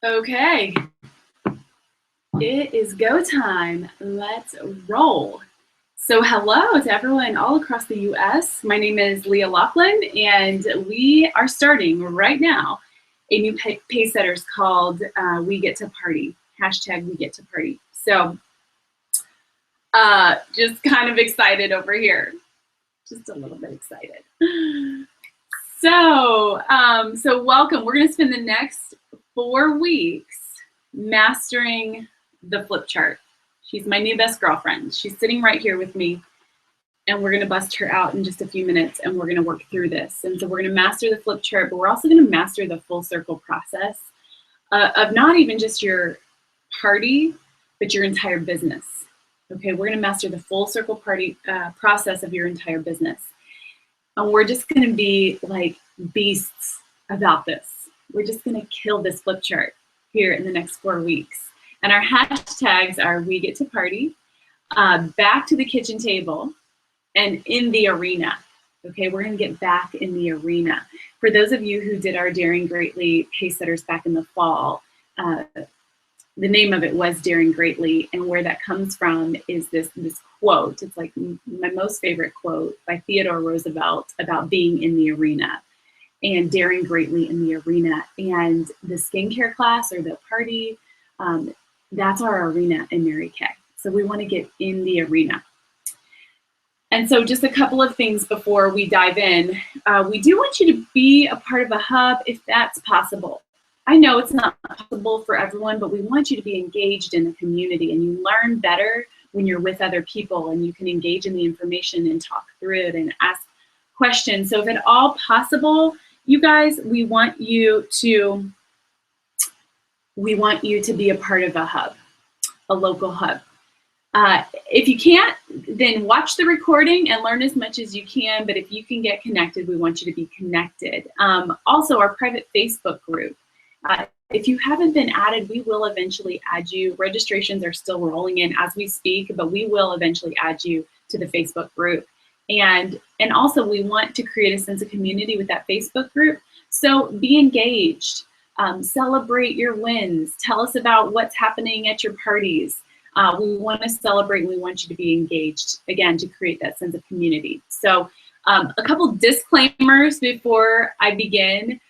Okay, it is go time. Let's roll. So hello to everyone all across the US. My name is Leah Laughlin, and we are starting right now a new Pacesetters called We Get to Party, hashtag We Get to Party. So just kind of excited over here, just a little bit excited. So welcome. We're going to spend the next 4 weeks mastering the flip chart. She's my new best girlfriend. She's sitting right here with me, and we're going to bust her out in just a few minutes, and we're going to work through this. And so we're going to master the flip chart, but we're also going to master the full circle process of not even just your party, but your entire business. Okay, we're going to master the full circle party process of your entire business. And we're just going to be like beasts about this. We're just going to kill this flip chart here in the next 4 weeks. And our hashtags are We Get to Party, Back to the Kitchen Table, and In the Arena. Okay, we're going to get back in the arena. For those of you who did our Daring Greatly Pacesetters back in the fall, the name of it was Daring Greatly, and where that comes from is this quote. It's like my most favorite quote by Theodore Roosevelt about being in the arena and daring greatly in the arena. And the skincare class or the party, that's our arena in Mary Kay. So we want to get in the arena. And so just a couple of things before we dive in. We do want you to be a part of a hub if that's possible. I know it's not possible for everyone, but we want you to be engaged in the community, and you learn better when you're with other people and you can engage in the information and talk through it and ask questions. So if at all possible, you guys, we want you to be a part of a hub, a local hub. If you can't, then watch the recording and learn as much as you can. But if you can get connected, we want you to be connected. Also, our private Facebook group. If you haven't been added, we will eventually add you. Registrations are still rolling in as we speak, but we will eventually add you to the Facebook group. And also, we want to create a sense of community with that Facebook group. So be engaged. Celebrate your wins. Tell us about what's happening at your parties. We want to celebrate, and we want you to be engaged, again, to create that sense of community. So a couple disclaimers before I begin.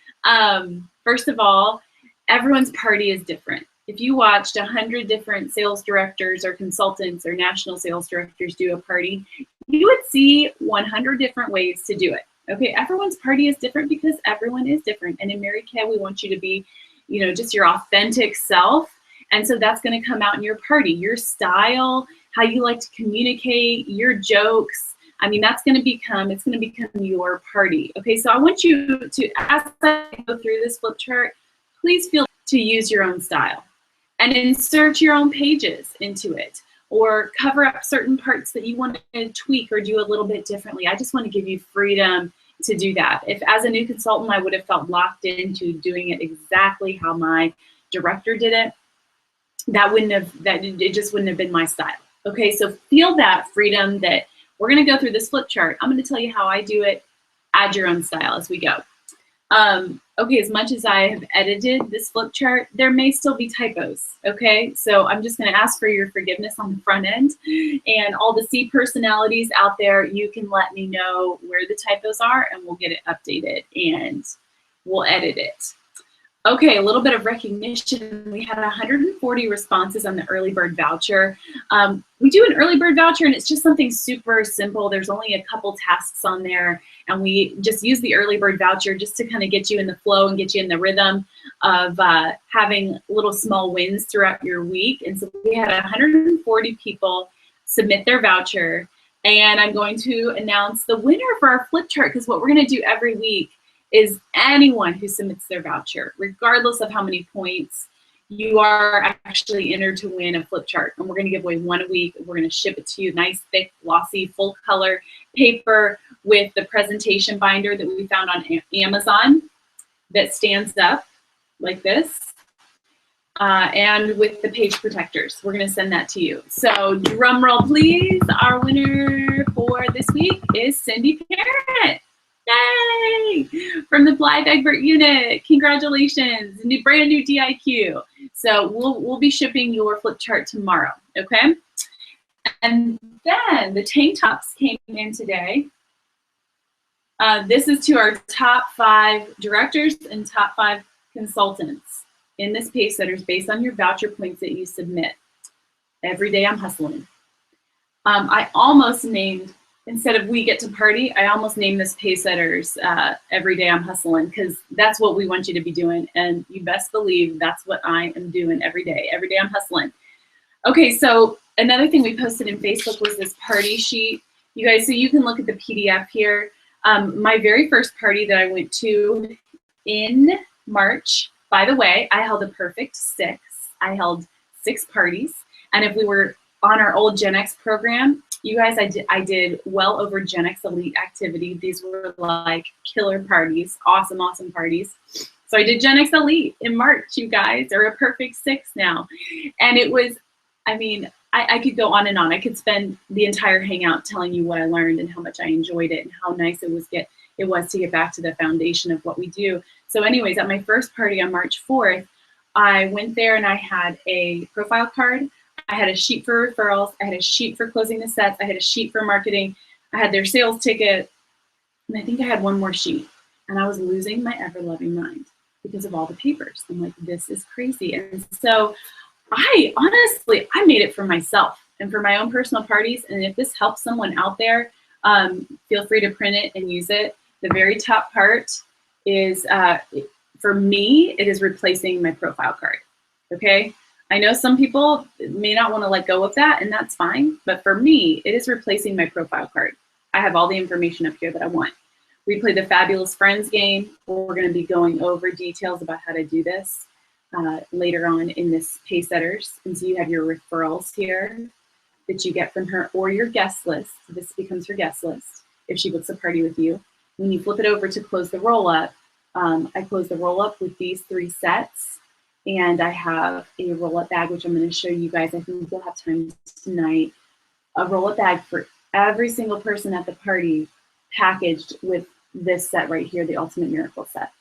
First of all, everyone's party is different. If you watched 100 different sales directors or consultants or national sales directors do a party, you would see 100 different ways to do it. Okay, everyone's party is different because everyone is different. And in Mary Kay, we want you to be, just your authentic self. And so that's going to come out in your party, your style, how you like to communicate, your jokes. I mean, it's going to become your party. Okay, so I want you to, as I go through this flip chart, please feel to use your own style and insert your own pages into it, or cover up certain parts that you want to tweak or do a little bit differently. I just want to give you freedom to do that. If as a new consultant, I would have felt locked into doing it exactly how my director did it, it just wouldn't have been my style. Okay, so feel that freedom that we're going to go through this flip chart. I'm going to tell you how I do it. Add your own style as we go. Okay, as much as I have edited this flip chart, there may still be typos, okay? So I'm just gonna ask for your forgiveness on the front end. And all the C personalities out there, you can let me know where the typos are and we'll get it updated and we'll edit it. Okay, a little bit of recognition. We had 140 responses on the early bird voucher. We do an early bird voucher and it's just something super simple. There's only a couple tasks on there, and we just use the early bird voucher just to kind of get you in the flow and get you in the rhythm of having little small wins throughout your week. And so we had 140 people submit their voucher, and I'm going to announce the winner for our flip chart, because what we're going to do every week is anyone who submits their voucher, regardless of how many points, you are actually entered to win a flip chart. And we're going to give away one a week. We're going to ship it to you, nice, thick, glossy, full color paper with the presentation binder that we found on Amazon that stands up like this, and with the page protectors. We're going to send that to you. So drum roll, please. Our winner for this week is Cindy Parent. Yay! from the Blythe Egbert unit. Congratulations, brand new DIQ. So we'll be shipping your flip chart tomorrow, okay? And then the tank tops came in today. This is to our top 5 directors and top 5 consultants in this Pacesetters based on your voucher points that you submit. Every day I'm hustling. I almost named, instead of we get to party, I almost named this Pacesetters every day I'm hustling, because that's what we want you to be doing. And you best believe that's what I am doing every day. Every day I'm hustling. Okay, so another thing we posted in Facebook was this party sheet. You guys, so you can look at the PDF here. My very first party that I went to in March, by the way, I held a perfect 6. I held 6 parties. And if we were on our old Gen X program, you guys, I did well over Gen X Elite activity. These were like killer parties, awesome, awesome parties. So I did Gen X Elite in March, you guys, or a perfect 6 now. And it was, I mean, I could go on and on. I could spend the entire hangout telling you what I learned and how much I enjoyed it and how nice it was to get back to the foundation of what we do. So anyways, at my first party on March 4th, I went there and I had a profile card. I had a sheet for referrals. I had a sheet for closing the sets. I had a sheet for marketing. I had their sales ticket. And I think I had one more sheet. And I was losing my ever-loving mind because of all the papers. I'm like, this is crazy. And so I honestly made it for myself and for my own personal parties. And if this helps someone out there, feel free to print it and use it. The very top part is, for me, it is replacing my profile card, okay? I know some people may not want to let go of that, and that's fine. But for me, it is replacing my profile card. I have all the information up here that I want. We play the Fabulous Friends game. We're going to be going over details about how to do this later on in this Pacesetters. And so you have your referrals here that you get from her or your guest list. This becomes her guest list if she books a party with you. When you flip it over to close the roll-up, I close the roll-up with these 3 sets. And I have a roll-up bag, which I'm going to show you guys. I think we'll have time tonight. A roll-up bag for every single person at the party, packaged with this set right here, the Ultimate Miracle set.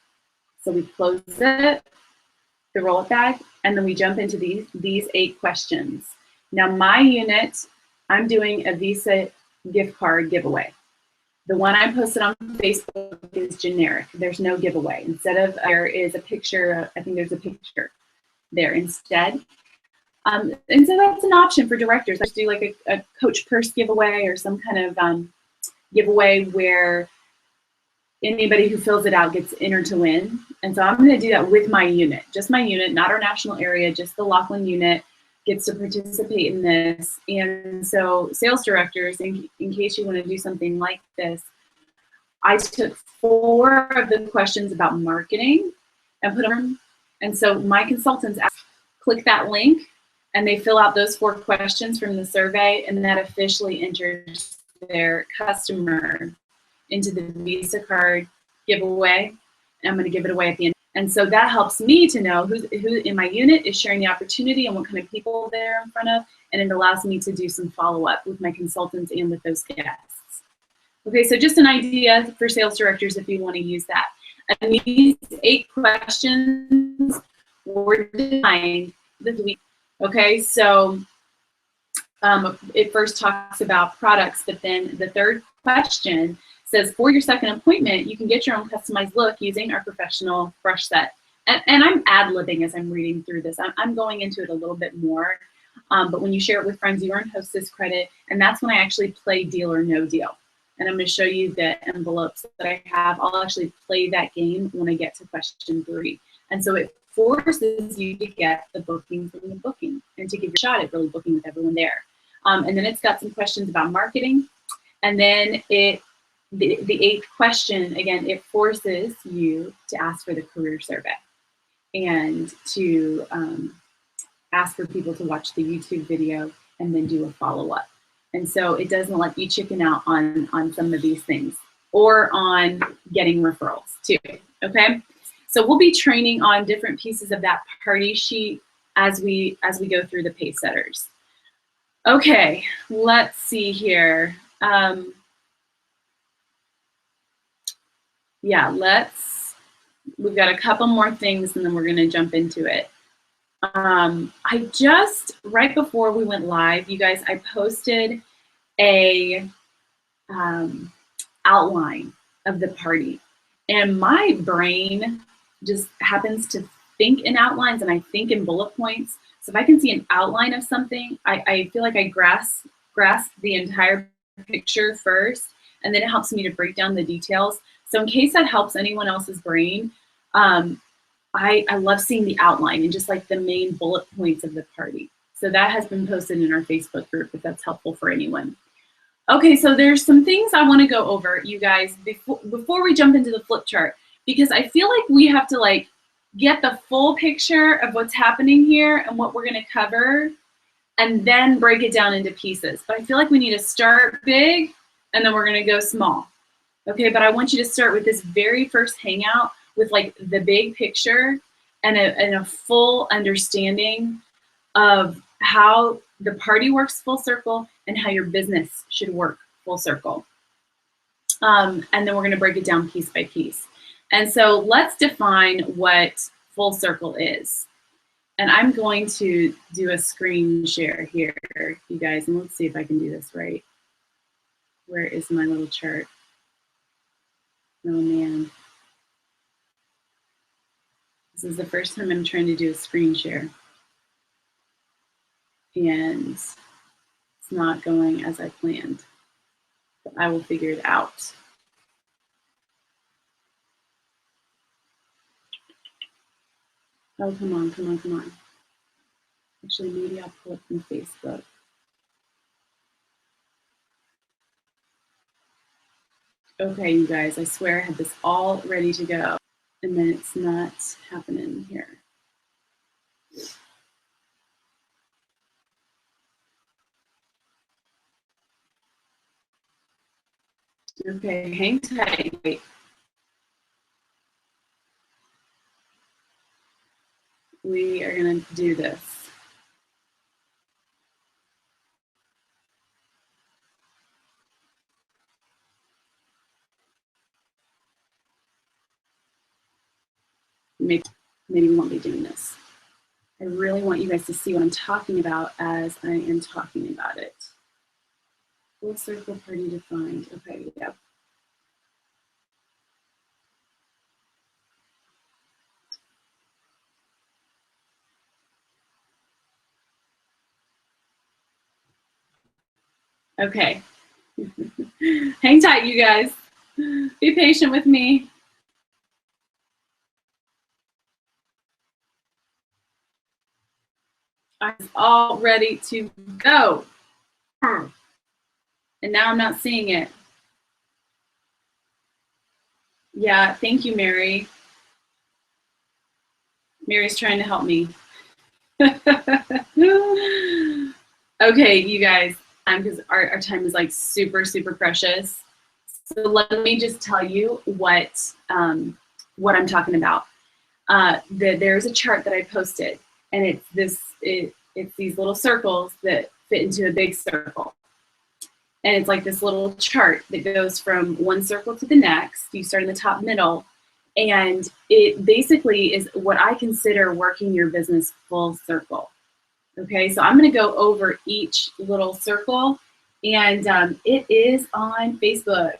So we close it, the roll-up bag, and then we jump into these 8 questions. Now my unit, I'm doing a Visa gift card giveaway. The one I posted on Facebook is generic. There's no giveaway. Instead of, there is a picture, I think there's a picture there instead. And so that's an option for directors. I just do like a coach purse giveaway or some kind of giveaway where anybody who fills it out gets entered to win. And so I'm going to do that with my unit, just my unit, not our national area, just the Laughlin unit gets to participate in this. And so sales directors, in case you want to do something like this, I took 4 of the questions about marketing and put them, and so my consultants click that link and they fill out those 4 questions from the survey, and that officially enters their customer into the Visa card giveaway. And I'm going to give it away at the end. And so that helps me to know who in my unit is sharing the opportunity and what kind of people they're in front of. And it allows me to do some follow-up with my consultants and with those guests. Okay, so just an idea for sales directors if you want to use that. And these 8 questions were designed this week. Okay, so it first talks about products, but then the 3rd question says, for your 2nd appointment, you can get your own customized look using our professional brush set. And I'm ad-libbing as I'm reading through this. I'm going into it a little bit more. But when you share it with friends, you earn Hostess credit. And that's when I actually play Deal or No Deal. And I'm going to show you the envelopes that I have. I'll actually play that game when I get to question 3. And so it forces you to get the booking from the booking and to give your shot at really booking with everyone there. And then it's got some questions about marketing. And then the 8th question, again, it forces you to ask for the career survey and to ask for people to watch the YouTube video and then do a follow-up. And so it doesn't let you chicken out on some of these things or on getting referrals too, okay? So we'll be training on different pieces of that party sheet as we go through the Pacesetters. Okay, let's see here. Yeah, let's We've got a couple more things and then we're gonna jump into it. I just, right before we went live, you guys, I posted a outline of the party. And my brain just happens to think in outlines and I think in bullet points. So if I can see an outline of something, I feel like I grasp the entire picture first, and then it helps me to break down the details. So in case that helps anyone else's brain, I love seeing the outline and just like the main bullet points of the party. So that has been posted in our Facebook group if that's helpful for anyone. Okay, so there's some things I want to go over, you guys, before we jump into the flip chart, because I feel like we have to like get the full picture of what's happening here and what we're going to cover, and then break it down into pieces. But I feel like we need to start big, and then we're going to go small. Okay, but I want you to start with this very first hangout with like the big picture and a full understanding of how the party works full circle and how your business should work full circle. And then we're going to break it down piece by piece. And so let's define what full circle is. And I'm going to do a screen share here, you guys, and let's see if I can do this right. Where is my little chart? Oh man. This is the first time I'm trying to do a screen share. And it's not going as I planned, but I will figure it out. Oh, come on, come on, come on. Actually, maybe I'll pull it from Facebook. Okay, you guys, I swear I had this all ready to go, and then it's not happening here. Okay, hang tight. Wait. We are going to do this. Maybe we won't be doing this. I really want you guys to see what I'm talking about as I am talking about it. Full circle party defined. Okay, yeah. Okay. Hang tight, you guys. Be patient with me. I'm all ready to go. And now I'm not seeing it. Yeah, thank you, Mary. Mary's trying to help me. Okay, you guys, because our time is like super, super precious. So let me just tell you what I'm talking about. There's a chart that I posted, and it's these little circles that fit into a big circle. And it's like this little chart that goes from one circle to the next. You start in the top middle, and it basically is what I consider working your business full circle. Okay, so I'm going to go over each little circle, and it is on Facebook.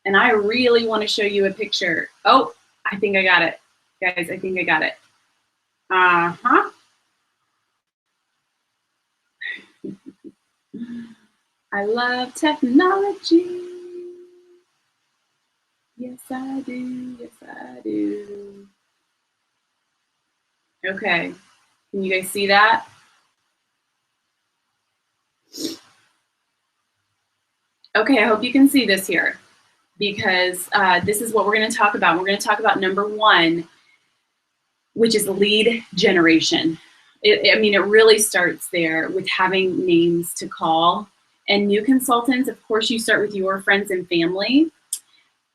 And I really want to show you a picture. Oh, I think I got it. Guys, I think I got it. Uh-huh. I love technology. Yes, I do. Yes, I do. Okay. Can you guys see that? Okay, I hope you can see this here, because this is what we're going to talk about. We're going to talk about number one, which is lead generation. I mean, it really starts there with having names to call. And new consultants, of course, you start with your friends and family.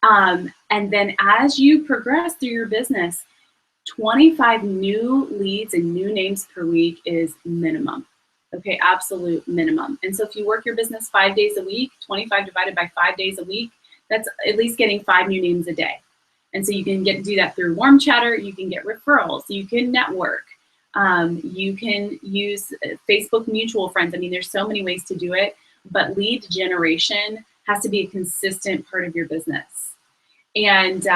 And then as you progress through your business, 25 new leads and new names per week is minimum. Okay, absolute minimum. And so if you work your business 5 days a week, 25 divided by 5 days a week, that's at least getting 5 new names a day. And so you can do that through warm chatter. You can get referrals. You can network. You can use Facebook mutual friends. I mean, there's so many ways to do it, but lead generation has to be a consistent part of your business. And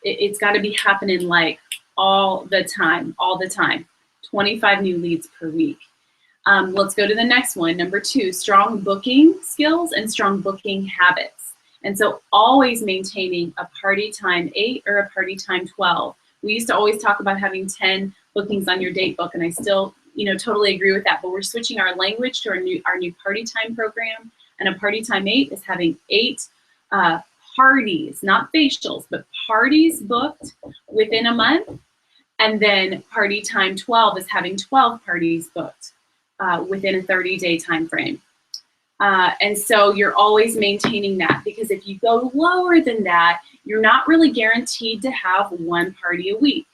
it's got to be happening like all the time, 25 new leads per week. Let's go to the next one. Number 2, strong booking skills and strong booking habits. And so always maintaining a party time 8 or a party time 12. We used to always talk about having 10 bookings on your date book, and I still, totally agree with that. But we're switching our language to our new party time program. And a party time 8 is having 8 parties, not facials, but parties booked within a month. And then party time 12 is having 12 parties booked within a 30-day time frame. And so you're always maintaining that, because if you go lower than that, you're not really guaranteed to have 1 party a week,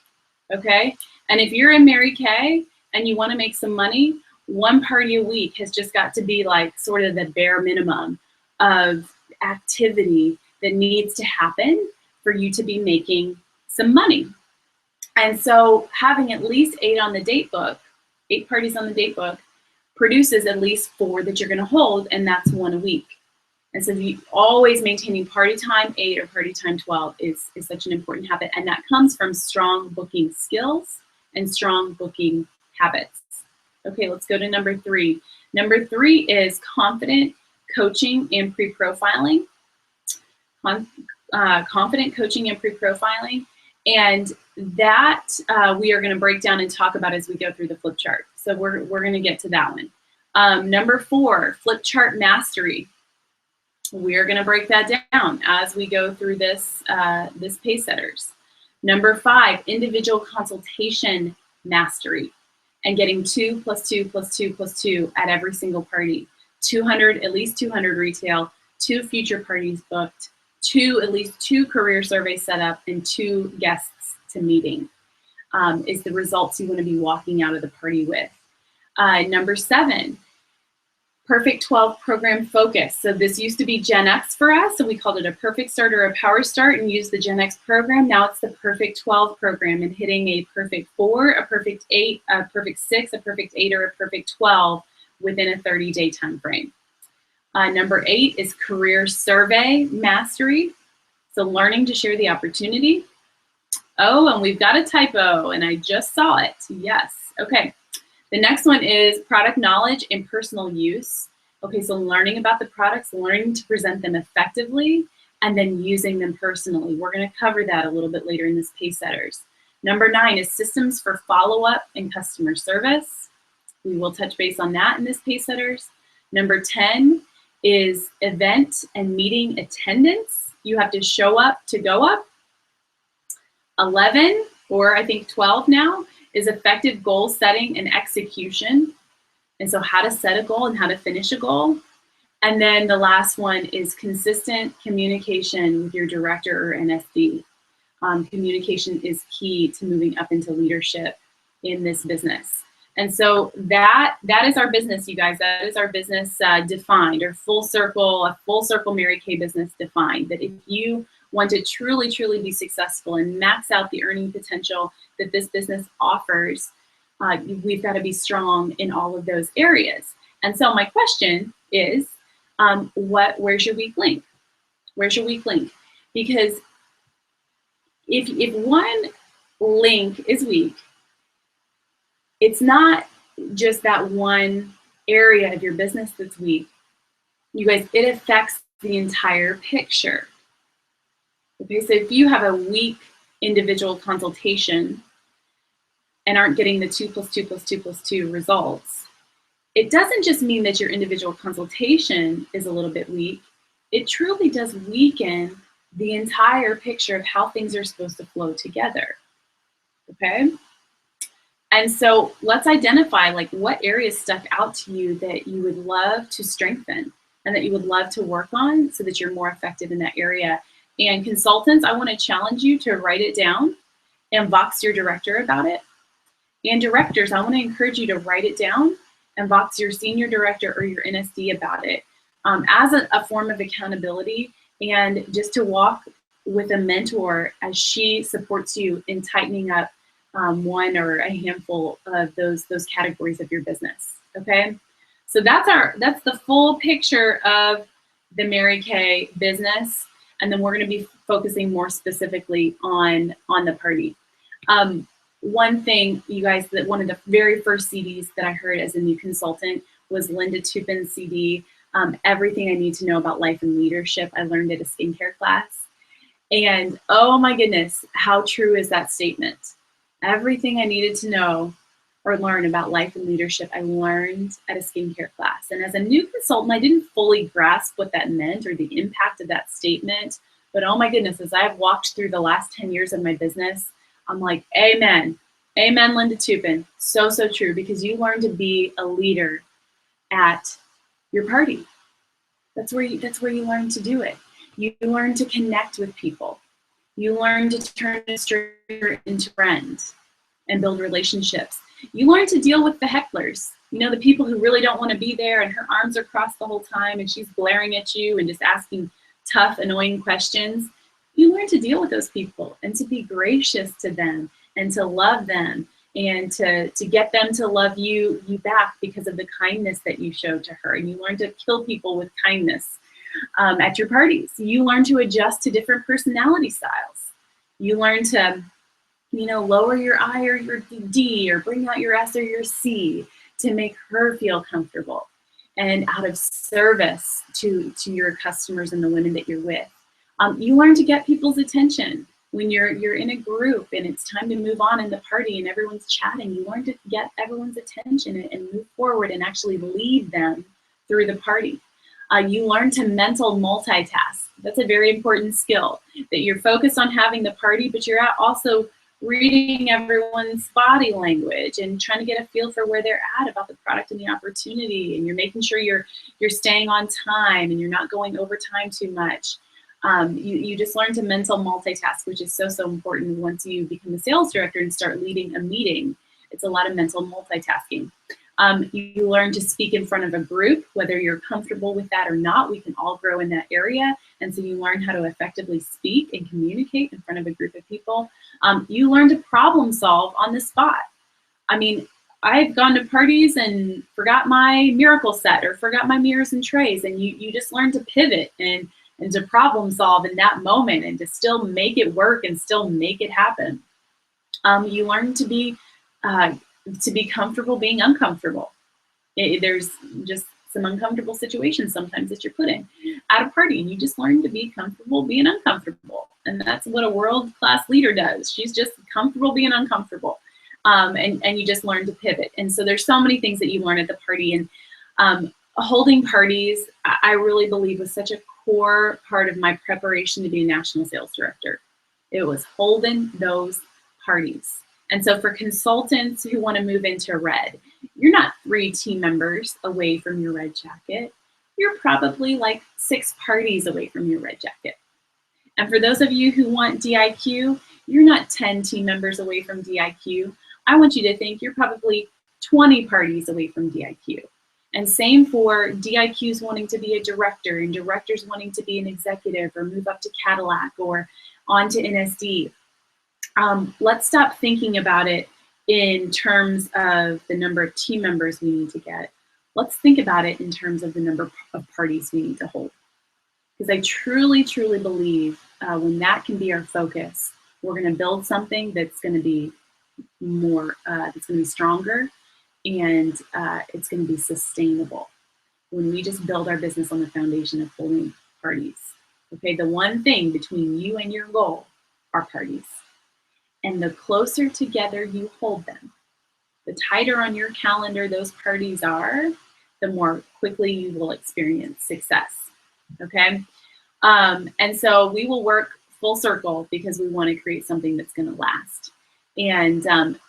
okay? And if you're in Mary Kay and you want to make some money, 1 party a week has just got to be like sort of the bare minimum of activity that needs to happen for you to be making some money. And so having at least 8 on the date book, 8 parties on the date book, produces at least 4 that you're going to hold, and that's 1 a week. And so you always maintaining party time 8 or party time 12 is such an important habit, and that comes from strong booking skills and strong booking habits. Okay, let's go to number 3. Number 3 is confident coaching and pre-profiling. Confident coaching and pre-profiling, and that we are going to break down and talk about as we go through the flip chart. So we're going to get to that one. Number 4, flip chart mastery. We're going to break that down as we go through this Pacesetters. Number 5, individual consultation mastery, and getting 2 + 2 + 2 + 2 at every single party. 200, at least 200 retail, 2 future parties booked, at least 2 career surveys set up, and 2 guests to meeting is the results you want to be walking out of the party with. Number 7, Perfect 12 program focus. So this used to be Gen X for us, so we called it a Perfect Start or a Power Start and used the Gen X program. Now it's the Perfect 12 program, and hitting a Perfect 4, a Perfect 8, a Perfect 6, a Perfect 8, or a Perfect 12 within a 30-day time frame. Number 8 is career survey mastery. So learning to share the opportunity. Oh, and we've got a typo, and I just saw it. Yes. Okay. The next one is product knowledge and personal use. Okay, so learning about the products, learning to present them effectively, and then using them personally. We're going to cover that a little bit later in this Pacesetters. Number 9 is systems for follow-up and customer service. We will touch base on that in this Pacesetters. Number 10 is event and meeting attendance. You have to show up to go up. 11, or I think 12 now, is effective goal setting and execution. And so how to set a goal and how to finish a goal. And then the last one is consistent communication with your director or NSD. Communication is key to moving up into leadership in this business. And so that is our business, you guys. That is our business defined, or a full circle Mary Kay business defined. That if you want to truly, truly be successful and max out the earning potential that this business offers, we've got to be strong in all of those areas. And so my question is, where's your weak link? Where's your weak link? Because if one link is weak, it's not just that one area of your business that's weak. You guys, it affects the entire picture. Okay, so if you have a weak individual consultation and aren't getting the 2 + 2 + 2 + 2 results, it doesn't just mean that your individual consultation is a little bit weak. It truly does weaken the entire picture of how things are supposed to flow together. Okay? And so let's identify like what areas stuck out to you that you would love to strengthen and that you would love to work on so that you're more effective in that area. And consultants, I want to challenge you to write it down and box your director about it. And directors, I want to encourage you to write it down and box your senior director or your NSD about it as a form of accountability, and just to walk with a mentor as she supports you in tightening up one or a handful of those categories of your business. Okay, so that's the full picture of the Mary Kay business, and then we're going to be focusing more specifically on the party. One thing, you guys, that one of the very first CDs that I heard as a new consultant was Linda Tupin's CD, Everything I Need to Know About Life and Leadership. I learned at a skincare class. And oh my goodness, how true is that statement? Everything I needed to know or learn about life and leadership, I learned at a skincare class. And as a new consultant, I didn't fully grasp what that meant or the impact of that statement. But oh my goodness, as I've walked through the last 10 years of my business, I'm like, amen. Amen, Linda Tupin. So, so true, because you learn to be a leader at your party. That's where you learn to do it. You learn to connect with people. You learn to turn a stranger into friends and build relationships. You learn to deal with the hecklers. You know, the people who really don't want to be there, and her arms are crossed the whole time and she's glaring at you and just asking tough, annoying questions. You learn to deal with those people and to be gracious to them and to love them and to get them to love you back because of the kindness that you showed to her. And you learn to kill people with kindness at your parties. You learn to adjust to different personality styles. You learn to, you know, lower your I or your D or bring out your S or your C to make her feel comfortable and out of service to your customers and the women that you're with. You learn to get people's attention when you're in a group and it's time to move on in the party and everyone's chatting. You learn to get everyone's attention and move forward and actually lead them through the party. You learn to mental multitask. That's a very important skill, that you're focused on having the party, but you're also reading everyone's body language and trying to get a feel for where they're at about the product and the opportunity. And you're making sure you're staying on time and you're not going over time too much. You just learn to mental multitask, which is so, so important once you become a sales director and start leading a meeting. It's a lot of mental multitasking. You learn to speak in front of a group, whether you're comfortable with that or not. We can all grow in that area. And so you learn how to effectively speak and communicate in front of a group of people. You learn to problem solve on the spot. I mean, I've gone to parties and forgot my miracle set or forgot my mirrors and trays. And you just learn to pivot and to problem solve in that moment and to still make it work and still make it happen. You learn to be comfortable being uncomfortable. There's just some uncomfortable situations sometimes that you're put in at a party, and you just learn to be comfortable being uncomfortable. And that's what a world-class leader does. She's just comfortable being uncomfortable. And you just learn to pivot. And so there's so many things that you learn at the party. And holding parties, I really believe, was such a core part of my preparation to be a national sales director. It was holding those parties. And so for consultants who want to move into red, you're not 3 team members away from your red jacket. You're probably like 6 parties away from your red jacket. And for those of you who want DIQ, you're not 10 team members away from DIQ. I want you to think you're probably 20 parties away from DIQ. And same for DIQs wanting to be a director and directors wanting to be an executive or move up to Cadillac or on to NSD. Let's stop thinking about it in terms of the number of team members we need to get. Let's think about it in terms of the number of parties we need to hold. Because I truly, truly believe when that can be our focus, we're going to build something that's going to be more, that's going to be stronger, and it's going to be sustainable. When we just build our business on the foundation of holding parties. Okay, the one thing between you and your goal are parties. And the closer together you hold them, the tighter on your calendar those parties are, the more quickly you will experience success, okay? And so we will work full circle because we want to create something that's going to last. And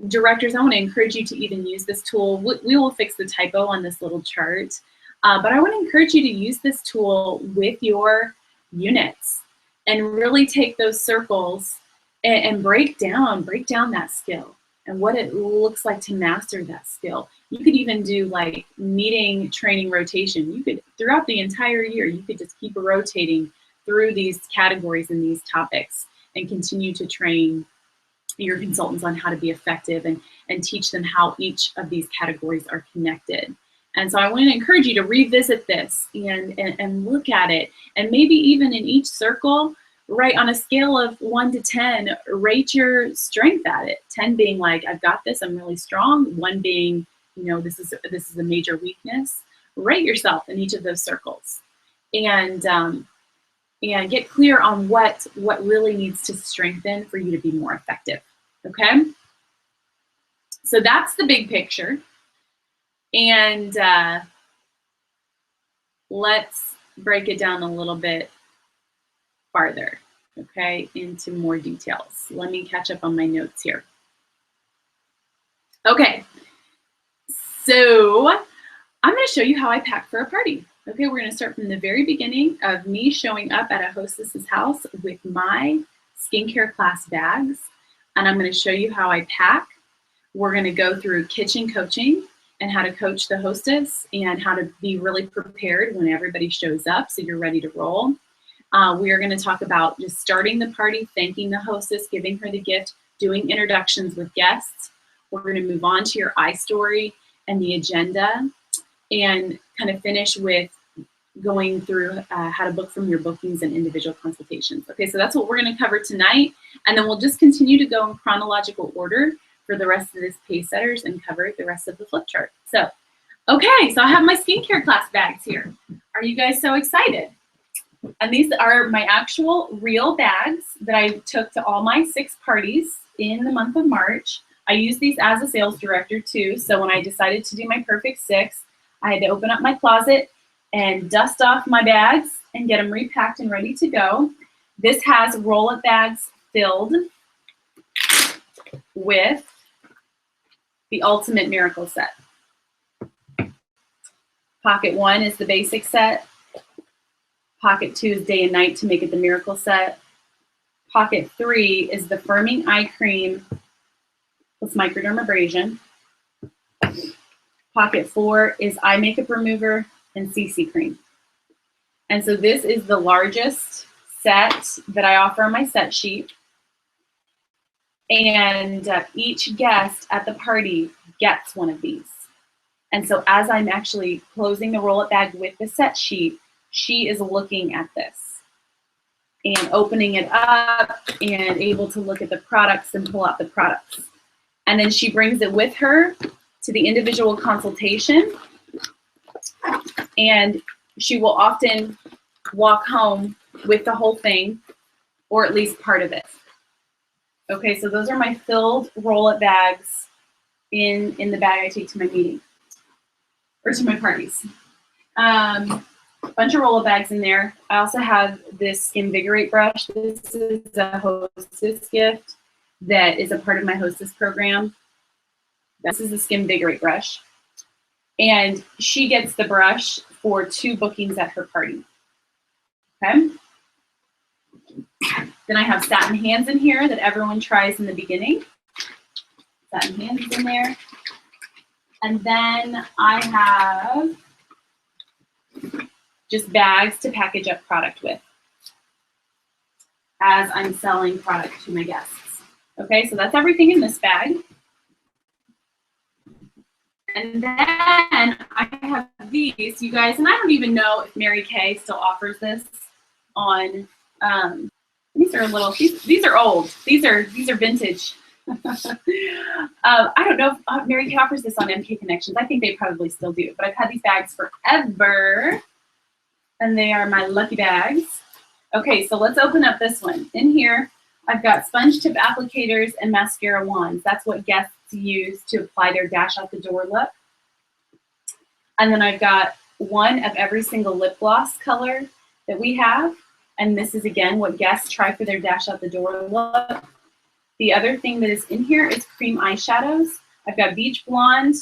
directors, I want to encourage you to even use this tool. We will fix the typo on this little chart, but I want to encourage you to use this tool with your units and really take those circles and break down that skill and what it looks like to master that skill. You could even do like meeting, training, rotation. You could, throughout the entire year, you could just keep rotating through these categories and these topics and continue to train your consultants on how to be effective and teach them how each of these categories are connected. And so I want to encourage you to revisit this and look at it, and maybe even in each circle, right, on a scale of 1 to 10, rate your strength at it. 10 being like, I've got this, I'm really strong. 1 being, you know, this is a major weakness. Rate yourself in each of those circles, and get clear on what really needs to strengthen for you to be more effective. Okay, so that's the big picture, and let's break it down a little bit farther, okay, into more details. Let me catch up on my notes here. Okay, so I'm going to show you how I pack for a party. Okay, we're going to start from the very beginning of me showing up at a hostess's house with my skincare class bags, and I'm going to show you how I pack. We're going to go through kitchen coaching and how to coach the hostess and how to be really prepared when everybody shows up so you're ready to roll. We are going to talk about just starting the party, thanking the hostess, giving her the gift, doing introductions with guests. We're going to move on to your iStory and the agenda, and kind of finish with going through how to book from your bookings and individual consultations. Okay, so that's what we're going to cover tonight, and then we'll just continue to go in chronological order for the rest of this Pacesetters and cover the rest of the flip chart. So, okay, so I have my skincare class bags here. Are you guys so excited? And these are my actual real bags that I took to all my 6 parties in the month of March. I use these as a sales director too, so when I decided to do my perfect 6, I had to open up my closet and dust off my bags and get them repacked and ready to go. This has roll-up bags filled with the Ultimate Miracle Set. Pocket 1 is the basic set. Pocket 2 is day and night to make it the miracle set. Pocket 3 is the firming eye cream with microdermabrasion. Pocket 4 is eye makeup remover and CC cream. And so this is the largest set that I offer on my set sheet. And each guest at the party gets one of these. And so as I'm actually closing the roll-up bag with the set sheet, she is looking at this and opening it up and able to look at the products and pull out the products. And then she brings it with her to the individual consultation, and she will often walk home with the whole thing, or at least part of it. Okay, so those are my filled roll-up bags in the bag I take to my meeting, or to my parties. Bunch of roll-up bags in there. I also have this Invigorate brush. This is a Hostess gift that is a part of my Hostess program. This is the Skimvigorate brush. And she gets the brush for 2 bookings at her party. Okay? Then I have satin hands in here that everyone tries in the beginning. Satin hands in there. And then I have just bags to package up product with as I'm selling product to my guests. Okay, so that's everything in this bag. And then I have these, you guys, and I don't even know if Mary Kay still offers this on, these are little, these are old. These are vintage. I don't know if Mary Kay offers this on MK Connections. I think they probably still do, but I've had these bags forever. And they are my lucky bags. Okay, so let's open up this one. In here, I've got sponge tip applicators and mascara wands. That's what guests use to apply their dash out the door look. And then I've got one of every single lip gloss color that we have. And this is, again, what guests try for their dash out the door look. The other thing that is in here is cream eyeshadows. I've got Beach Blonde,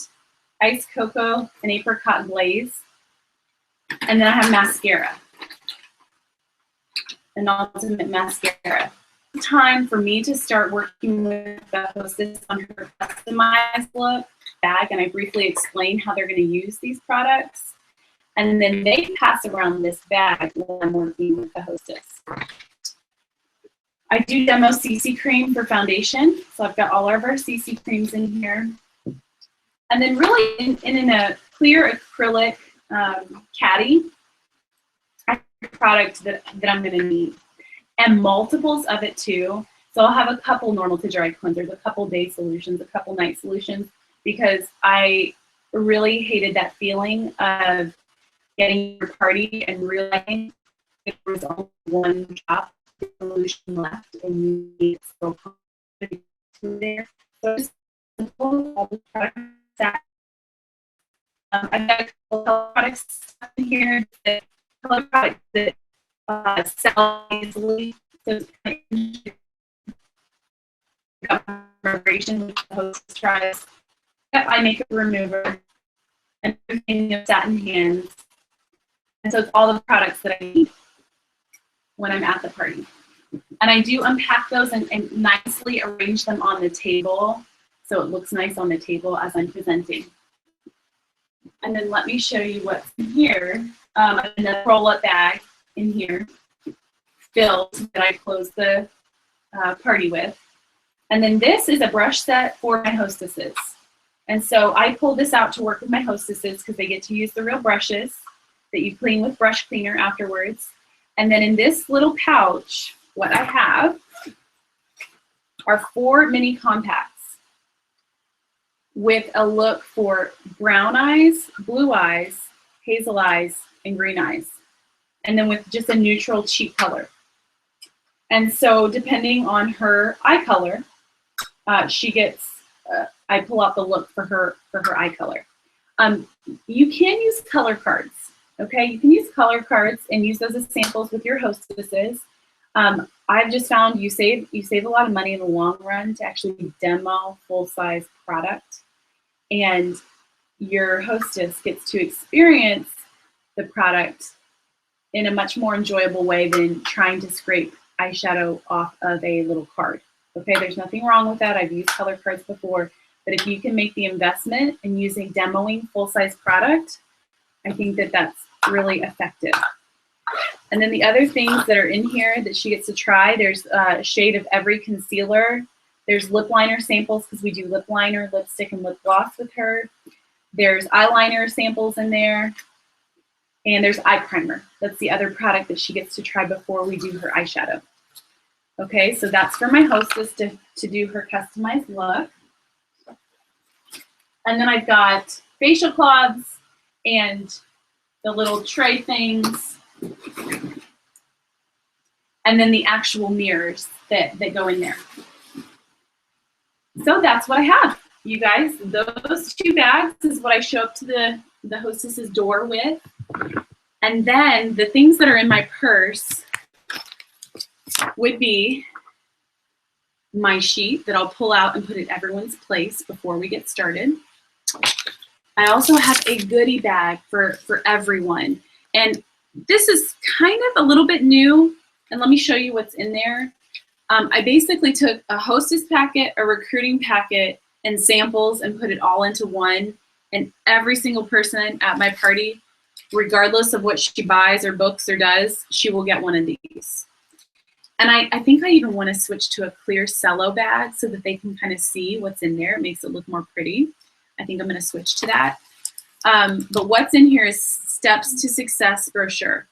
Ice Cocoa, and Apricot Glaze. And then I have mascara, an Ultimate Mascara. Time for me to start working with the hostess on her customized look bag, and I briefly explain how they're going to use these products. And then they pass around this bag when I'm working with the hostess. I do demo CC cream for foundation. So I've got all of our CC creams in here. And then really in a clear acrylic caddy, I have a product that I'm going to need. And multiples of it too. So I'll have a couple normal to dry cleansers, a couple day solutions, a couple night solutions, because I really hated that feeling of getting your party and realizing there was only one drop solution left and you need to go there. So just all the products that I've got a couple of color products in here, color products that sell easily. So vibration, which the host tries. Eye makeup remover and satin hands. And so it's all the products that I need when I'm at the party. And I do unpack those and nicely arrange them on the table so it looks nice on the table as I'm presenting. And then let me show you what's in here. Another roll-up bag in here filled that I close the party with. And then this is a brush set for my hostesses. And so I pull this out to work with my hostesses because they get to use the real brushes that you clean with brush cleaner afterwards. And then in this little pouch, what I have are 4 mini compacts with a look for brown eyes, blue eyes, hazel eyes, and green eyes. And then with just a neutral cheek color. And so depending on her eye color, she gets, I pull out the look for her eye color. You can use color cards, okay? You can use color cards and use those as samples with your hostesses. I've just found you save a lot of money in the long run to actually demo full-size product, and your hostess gets to experience the product in a much more enjoyable way than trying to scrape eyeshadow off of a little card. Okay, there's nothing wrong with that. I've used color cards before, but if you can make the investment in using demoing full-size product, I think that that's really effective. And then the other things that are in here that she gets to try, there's a shade of every concealer. There's lip liner samples because we do lip liner, lipstick, and lip gloss with her. There's eyeliner samples in there. And there's eye primer. That's the other product that she gets to try before we do her eyeshadow. Okay, so that's for my hostess to do her customized look. And then I've got facial cloths and the little tray things. And then the actual mirrors that go in there. So that's what I have, you guys. Those 2 bags is what I show up to the hostess's door with. And then the things that are in my purse would be my sheet that I'll pull out and put in everyone's place before we get started. I also have a goodie bag for everyone. And this is kind of a little bit new. And let me show you what's in there. I basically took a hostess packet, a recruiting packet, and samples and put it all into one. And every single person at my party, regardless of what she buys or books or does, she will get one of these. And I think I even want to switch to a clear cello bag so that they can kind of see what's in there. It makes it look more pretty. I think I'm going to switch to that. But what's in here is Steps to Success brochure.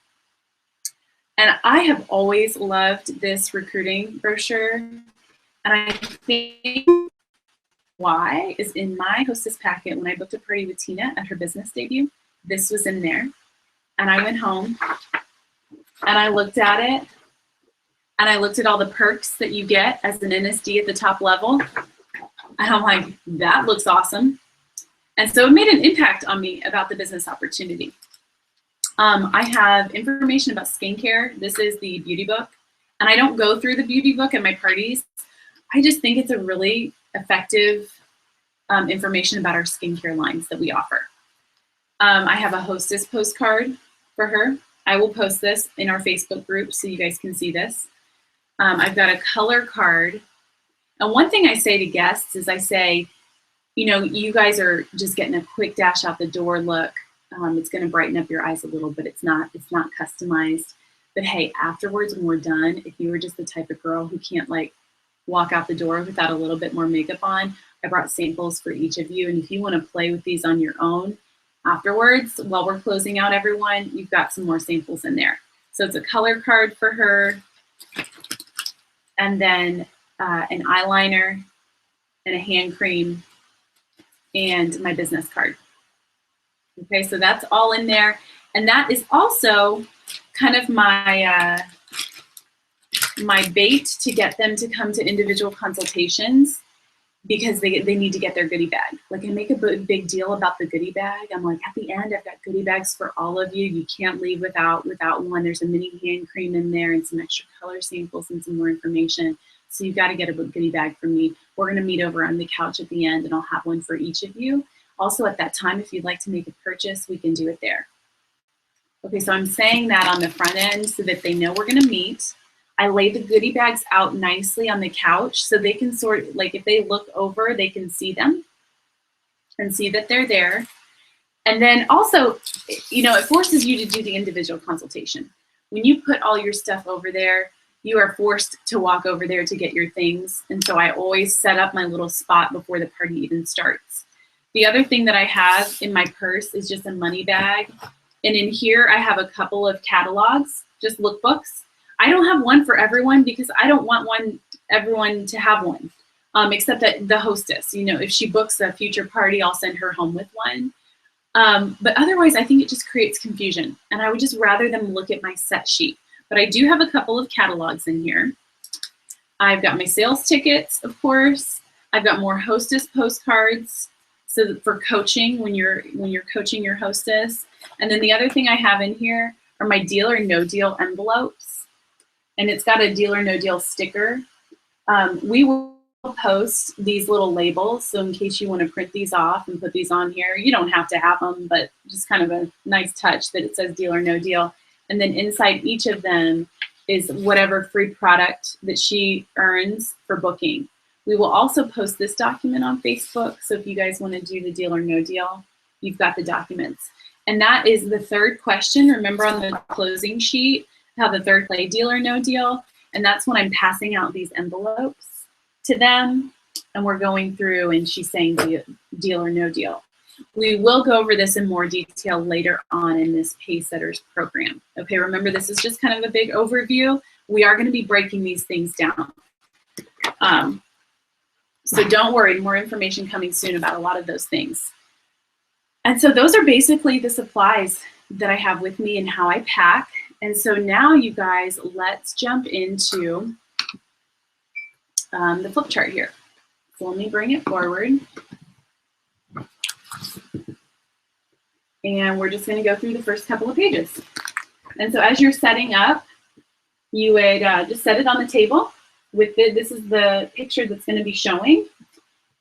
And I have always loved this recruiting brochure. And I think why is in my hostess packet when I booked a party with Tina at her business debut, this was in there. And I went home and I looked at it and I looked at all the perks that you get as an NSD at the top level. And I'm like, that looks awesome. And so it made an impact on me about the business opportunity. I have information about skincare. This is the beauty book. And I don't go through the beauty book at my parties. I just think it's a really effective information about our skincare lines that we offer. I have a hostess postcard for her. I will post this in our Facebook group so you guys can see this. I've got a color card. And one thing I say to guests is I say, you know, you guys are just getting a quick dash out the door look. It's going to brighten up your eyes a little, but it's not customized. But hey, afterwards when we're done, if you were just the type of girl who can't like walk out the door without a little bit more makeup on, I brought samples for each of you. And if you want to play with these on your own afterwards, while we're closing out everyone, you've got some more samples in there. So it's a color card for her, and then an eyeliner and a hand cream and my business card. Okay, so that's all in there. And that is also kind of my my bait to get them to come to individual consultations, because they need to get their goodie bag. Like, I make a big deal about the goodie bag. I'm like, at the end, I've got goodie bags for all of you. You can't leave without one. There's a mini hand cream in there and some extra color samples and some more information. So you've got to get a goodie bag from me. We're going to meet over on the couch at the end, and I'll have one for each of you. Also, at that time, if you'd like to make a purchase, we can do it there. Okay, so I'm saying that on the front end so that they know we're going to meet. I lay the goodie bags out nicely on the couch so they can sort, like if they look over, they can see them and see that they're there. And then also, you know, it forces you to do the individual consultation. When you put all your stuff over there, you are forced to walk over there to get your things. And so I always set up my little spot before the party even starts. The other thing that I have in my purse is just a money bag. And in here, I have a couple of catalogs, just lookbooks. I don't have one for everyone because I don't want everyone to have one, except that the hostess, you know, if she books a future party, I'll send her home with one. But otherwise, I think it just creates confusion. And I would just rather them look at my set sheet. But I do have a couple of catalogs in here. I've got my sales tickets, of course. I've got more hostess postcards, so for coaching when you're coaching your hostess. And then the other thing I have in here are my deal or no deal envelopes. And it's got a deal or no deal sticker. We will post these little labels, so in case you want to print these off and put these on here, you don't have to have them, but just kind of a nice touch that it says deal or no deal. And then inside each of them is whatever free product that she earns for booking. We will also post this document on Facebook, so if you guys want to do the deal or no deal, you've got the documents. And that is the third question. Remember on the closing sheet, how the third play deal or no deal, and that's when I'm passing out these envelopes to them, and we're going through, and she's saying deal or no deal. We will go over this in more detail later on in this Pacesetters program. Okay, remember this is just kind of a big overview. We are going to be breaking these things down. So don't worry, more information coming soon about a lot of those things. And so those are basically the supplies that I have with me and how I pack. And so now, you guys, let's jump into the flip chart here. So let me bring it forward. And we're just going to go through the first couple of pages. And so as you're setting up, you would just set it on the table. This is the picture that's going to be showing.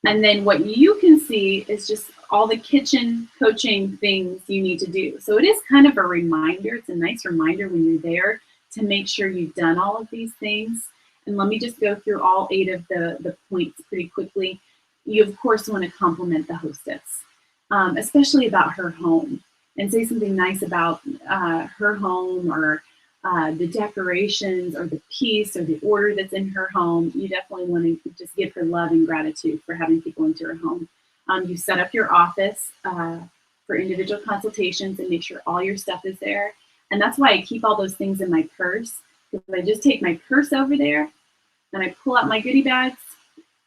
And then what you can see is just all the kitchen coaching things you need to do. So it is kind of a reminder. It's a nice reminder when you're there to make sure you've done all of these things. And let me just go through all 8 of the points pretty quickly. You, of course, want to compliment the hostess, especially about her home, and say something nice about her home, or the decorations, or the piece, or the order that's in her home. You definitely want to just give her love and gratitude for having people into her home. You set up your office for individual consultations and make sure all your stuff is there. And that's why I keep all those things in my purse, because I just take my purse over there and I pull out my goodie bags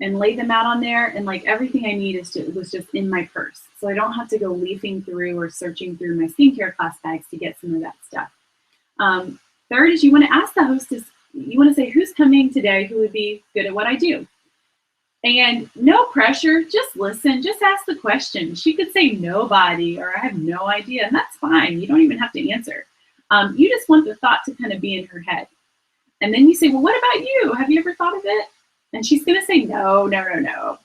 and lay them out on there, and like everything I need was just in my purse. So I don't have to go leafing through or searching through my skincare class bags to get some of that stuff. Third is you want to ask the hostess, you want to say, who's coming today who would be good at what I do? And no pressure, just listen, just ask the question. She could say nobody, or I have no idea, and that's fine. You don't even have to answer. You just want the thought to kind of be in her head. And then you say, well, what about you? Have you ever thought of it? And she's going to say, no,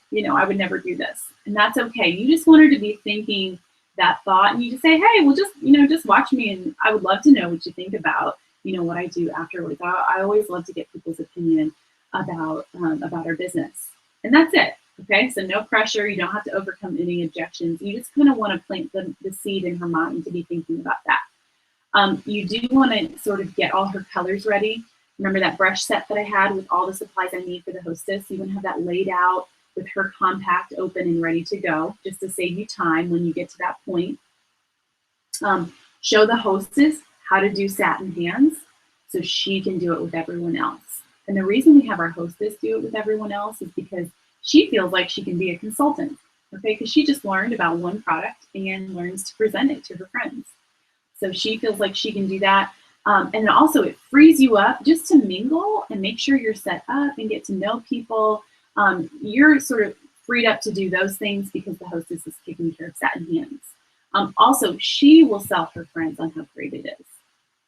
you know, I would never do this. And that's okay. You just want her to be thinking that thought, and you just say, hey, well, just watch me, and I would love to know what you think about, you know, what I do afterwards. I always love to get people's opinion about our business. And that's it. Okay, so no pressure. You don't have to overcome any objections. You just kind of want to plant the seed in her mind to be thinking about that. You do want to sort of get all her colors ready. Remember that brush set that I had with all the supplies I need for the Hostess? You want to have that laid out with her compact open and ready to go, just to save you time when you get to that point. Show the Hostess how to do satin hands so she can do it with everyone else. And the reason we have our Hostess do it with everyone else is because she feels like she can be a consultant, okay? Because she just learned about one product and learns to present it to her friends. So she feels like she can do that. And then also it frees you up just to mingle and make sure you're set up and get to know people. You're sort of freed up to do those things because the Hostess is taking care of satin hands. Also, she will sell her friends on how great it is.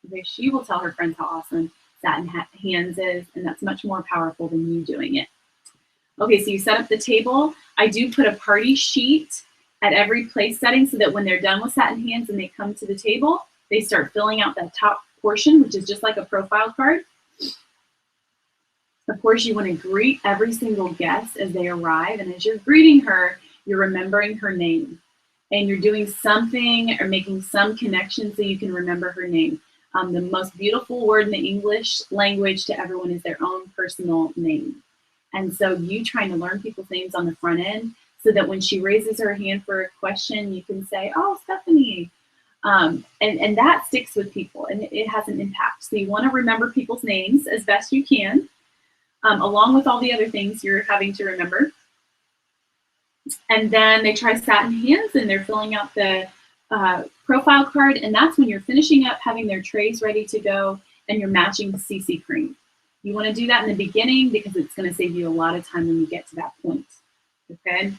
Okay, she will tell her friends how awesome satin hands is, and that's much more powerful than you doing it. Okay, so you set up the table. I do put a party sheet at every place setting so that when they're done with satin hands and they come to the table, they start filling out that top portion, which is just like a profile card. Of course, you want to greet every single guest as they arrive, and as you're greeting her, you're remembering her name. And you're doing something or making some connection so you can remember her name. The most beautiful word in the English language to everyone is their own personal name. And so you trying to learn people's names on the front end so that when she raises her hand for a question, you can say, oh, Stephanie. And that sticks with people and it has an impact. So you want to remember people's names as best you can, along with all the other things you're having to remember. And then they try satin hands and they're filling out the profile card. And that's when you're finishing up having their trays ready to go and you're matching the CC cream. You want to do that in the beginning because it's going to save you a lot of time when you get to that point. Okay.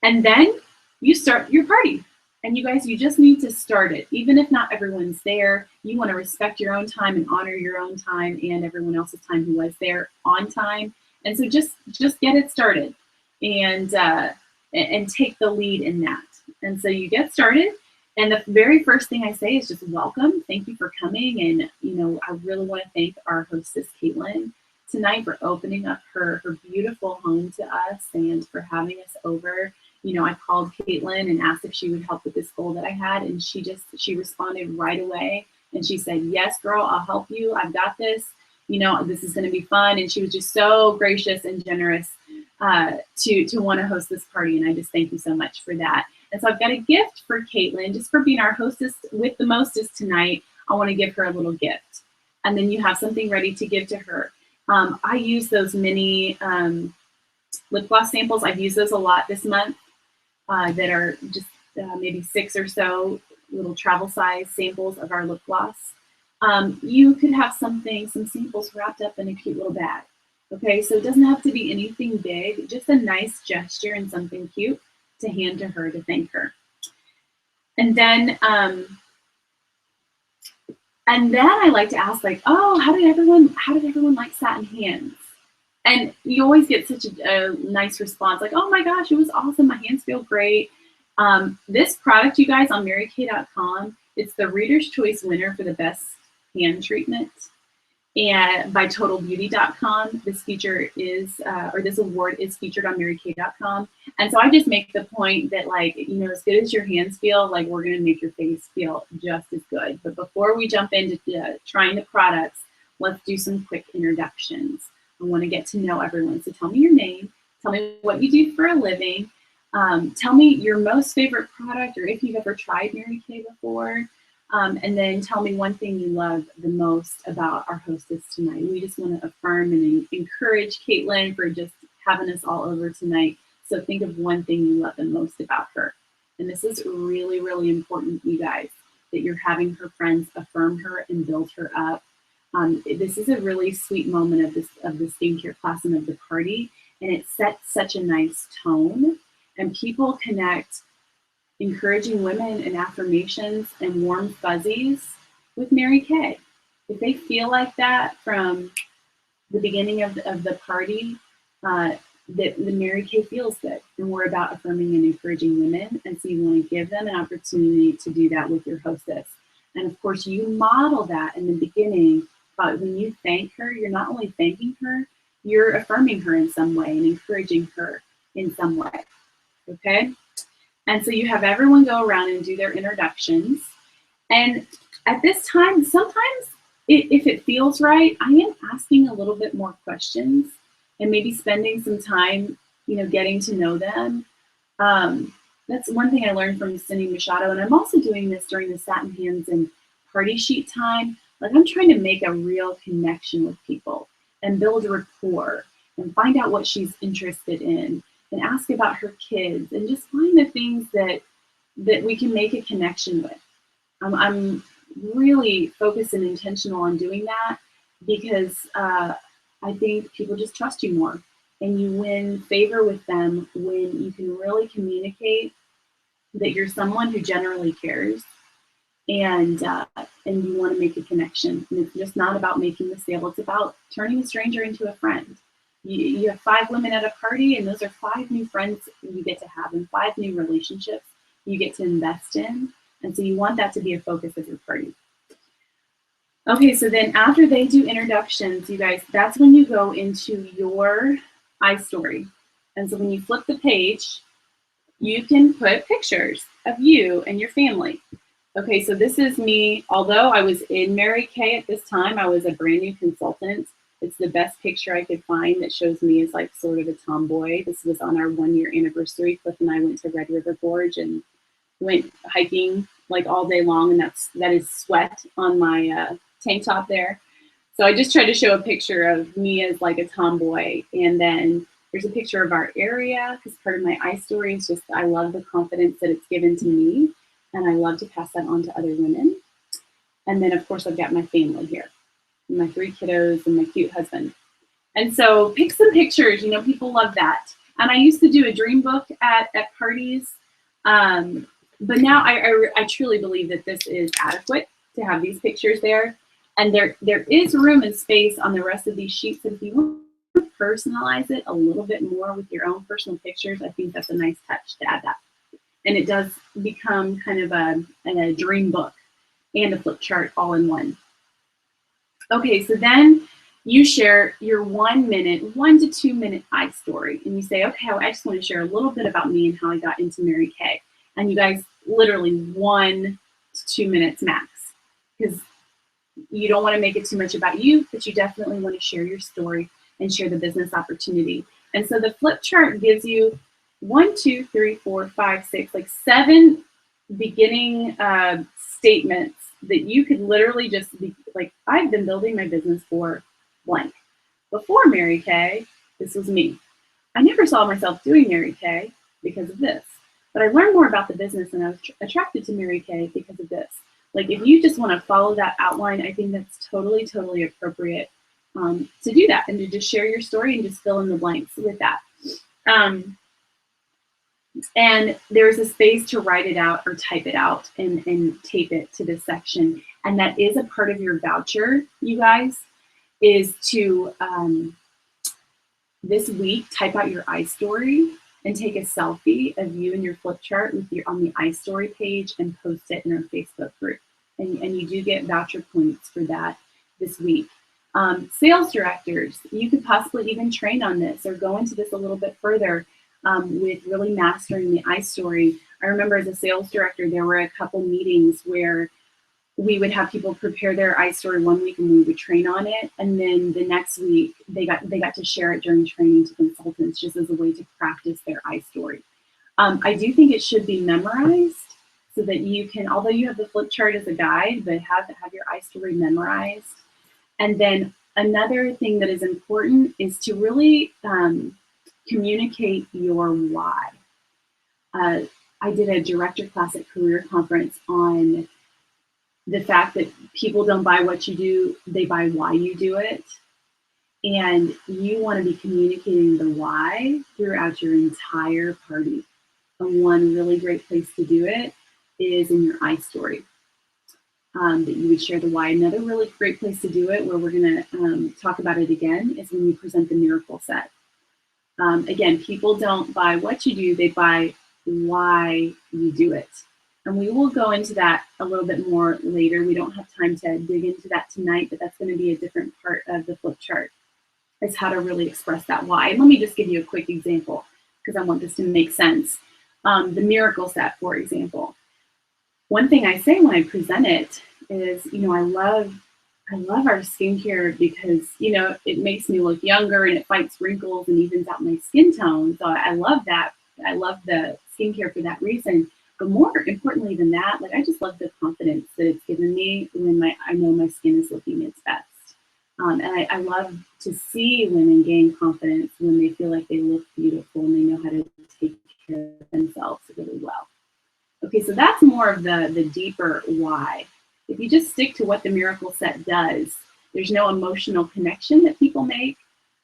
And then you start your party. And you guys, you just need to start it. Even if not everyone's there, you want to respect your own time and honor your own time and everyone else's time who was there on time. And so just get it started and take the lead in that. And so you get started. And the very first thing I say is just welcome. Thank you for coming. And, you know, I really want to thank our hostess, Caitlin, tonight for opening up her beautiful home to us and for having us over. You know, I called Caitlin and asked if she would help with this goal that I had. And she responded right away. And she said, yes, girl, I'll help you. I've got this. You know, this is going to be fun. And she was just so gracious and generous to want to host this party. And I just thank you so much for that. And so I've got a gift for Caitlin, just for being our hostess with the mostest tonight. I want to give her a little gift. And then you have something ready to give to her. I use those mini lip gloss samples. I've used those a lot this month that are just maybe 6 or so little travel size samples of our lip gloss. You could have some samples wrapped up in a cute little bag. Okay, so it doesn't have to be anything big, just a nice gesture and something cute to hand to her to thank her. And then I like to ask, like, oh, how did everyone like satin hands? And you always get such a nice response, like, oh my gosh, it was awesome. My hands feel great. This product, you guys, on marykay.com, it's the Reader's Choice winner for the best hand treatment. And by totalbeauty.com, this feature is, or this award is featured on marykay.com. And so I just make the point that, like, you know, as good as your hands feel, like, we're going to make your face feel just as good. But before we jump into trying the products, let's do some quick introductions. I want to get to know everyone. So tell me your name, tell me what you do for a living, tell me your most favorite product or if you've ever tried Mary Kay before. And then tell me one thing you love the most about our hostess tonight. We just want to affirm and encourage Caitlin for just having us all over tonight. So think of one thing you love the most about her. And this is really, really important, you guys, that you're having her friends affirm her and build her up. This is a really sweet moment of the skincare class and of the party. And it sets such a nice tone. And people connect encouraging women and affirmations and warm fuzzies with Mary Kay. If they feel like that from the beginning of the party, that the Mary Kay feels good. And we're about affirming and encouraging women. And so you want to give them an opportunity to do that with your hostess. And of course, you model that in the beginning. But when you thank her, you're not only thanking her, you're affirming her in some way and encouraging her. in some way, okay? And so you have everyone go around and do their introductions. And at this time, sometimes if it feels right, I am asking a little bit more questions and maybe spending some time, getting to know them. That's one thing I learned from Cindy Machado, and I'm also doing this during the Satin Hands and party sheet time. Like, I'm trying to make a real connection with people and build a rapport and find out what she's interested in and ask about her kids and just find the things that we can make a connection with. I'm really focused and intentional on doing that because I think people just trust you more, and you win favor with them when you can really communicate that you're someone who generally cares, and you want to make a connection. And it's just not about making the sale. It's about turning a stranger into a friend. You have 5 women at a party, and those are 5 new friends you get to have and 5 new relationships you get to invest in. And so you want that to be a focus of your party. Okay, so then after they do introductions, you guys, that's when you go into your iStory. And so when you flip the page, you can put pictures of you and your family. Okay, so this is me. Although I was in Mary Kay at this time, I was a brand new consultant. It's the best picture I could find that shows me as like sort of a tomboy. This was on our 1-year anniversary. Cliff and I went to Red River Gorge and went hiking like all day long, and that is sweat on my tank top there. So I just tried to show a picture of me as like a tomboy, and then there's a picture of our area because part of my iStory is just I love the confidence that it's given to me, and I love to pass that on to other women. And then of course I've got my family here, my 3 kiddos and my cute husband. And so pick some pictures. People love that. And I used to do a dream book at parties. But now I truly believe that this is adequate to have these pictures there. And there is room and space on the rest of these sheets. And if you want to personalize it a little bit more with your own personal pictures, I think that's a nice touch to add that. And it does become kind of a dream book and a flip chart all in one. Okay, so then you share your 1 to 2 minute iStory. And you say, okay, I just want to share a little bit about me and how I got into Mary Kay. And you guys literally 1 to 2 minutes max, because you don't want to make it too much about you, but you definitely want to share your story and share the business opportunity. And so the flip chart gives you 1, 2, 3, 4, 5, 6, like 7 beginning statements that you could literally just be like, I've been building my business for blank. Before Mary Kay, this was me. I never saw myself doing Mary Kay because of this. But I learned more about the business, and I was attracted to Mary Kay because of this. Like, if you just want to follow that outline, I think that's totally, totally appropriate to do that and to just share your story and just fill in the blanks with that. And there's a space to write it out or type it out and tape it to this section. And that is a part of your voucher, you guys, is to this week type out your iStory and take a selfie of you and your flip chart on the iStory page and post it in our Facebook group. And you do get voucher points for that this week. Sales directors, you could possibly even train on this or go into this a little bit further with really mastering the iStory. I remember as a sales director, there were a couple meetings where we would have people prepare their iStory 1 week and we would train on it. And then the next week they got to share it during training to consultants just as a way to practice their iStory. I do think it should be memorized so that you can, although you have the flip chart as a guide, but have your iStory memorized. And then another thing that is important is to really communicate your why. I did a director class at Career Conference on the fact that people don't buy what you do, they buy why you do it. And you want to be communicating the why throughout your entire party. And one really great place to do it is in your iStory. That you would share the why. Another really great place to do it, where we're going to talk about it again, is when you present the miracle set. Again, people don't buy what you do, they buy why you do it. And we will go into that a little bit more later. We don't have time to dig into that tonight, but that's going to be a different part of the flip chart, is how to really express that why. And let me just give you a quick example, because I want this to make sense. The miracle set, for example. One thing I say when I present it is, I love our skincare because, it makes me look younger and it fights wrinkles and evens out my skin tone. So I love that. I love the skincare for that reason. But more importantly than that, I just love the confidence that it's given me when I know my skin is looking its best. And I love to see women gain confidence when they feel like they look beautiful and they know how to take care of themselves really well. Okay, so that's more of the deeper why. If you just stick to what the miracle set does, there's no emotional connection that people make.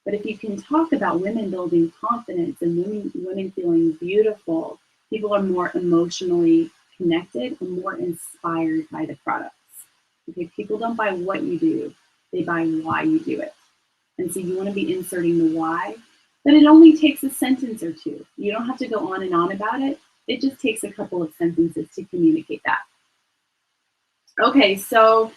But if you can talk about women building confidence and women feeling beautiful, people are more emotionally connected and more inspired by the products. Okay, people don't buy what you do, they buy why you do it. And so you want to be inserting the why, but it only takes a sentence or two. You don't have to go on and on about it. It just takes a couple of sentences to communicate that. Okay, so